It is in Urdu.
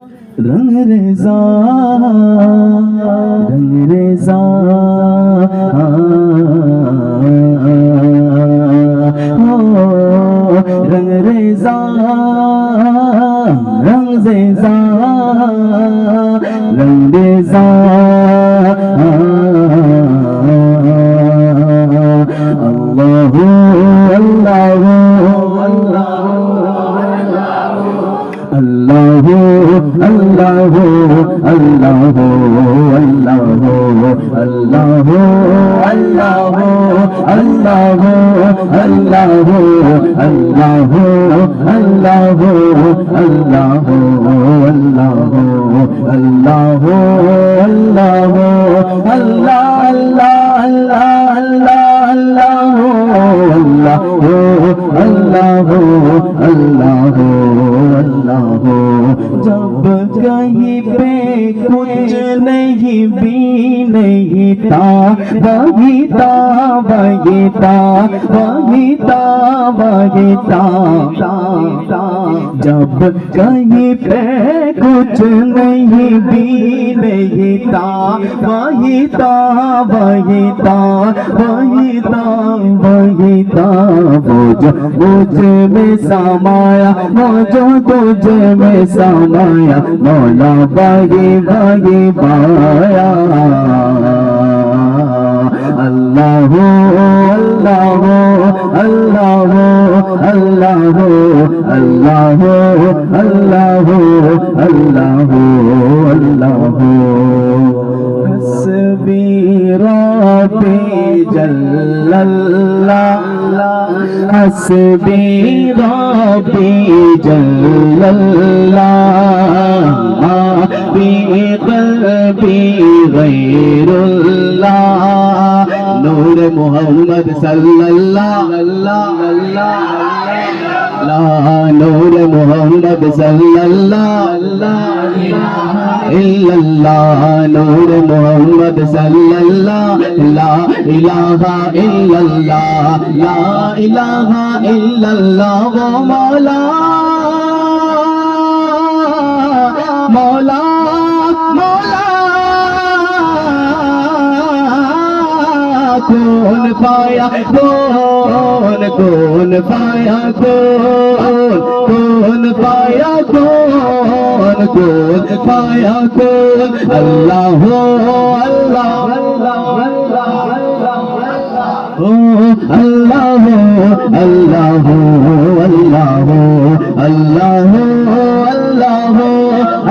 رنگ ریزا رنگ ریزا رنگ ریزا رنگ ریزا رنگ ریزا اللہ اللہ اللہ اللہ اللہ اللہ اللہ اللہ اللہ اللہ اللہ اللہ اللہ اللہ اللہ اللہ جب کہیں پہ کچھ نہیں بھی نہیں تھا وہی تھا وہی تھا وہی تھا وہی تھا جب کہیں پہ کچھ نہیں بھی نہیں تھا وہی تھا وہی تھا وہی تھا وہی تھا وہ جو مجھ میں سمایا وہ جو تجھ میں سمایا مولا وہی وہی پایا اللہ اللہ اللہ اللہ اللہ اللہ اللہ اللہ حسبی ربی جل اللہ حسبی ربی جل اللہ ما فی قلبی غیر اللہ نور محمد صلی اللہ لا نور محمد صلی اللہ الا اللہ نور محمد صلی اللہ لا الہ الا اللہ لا الہ الا اللہ وہ مولا مولا مولا کون پایا کون پایا کون پایا کون پایا کون اللہ اللہ اللہ اللہ اللہ اللہ اللہ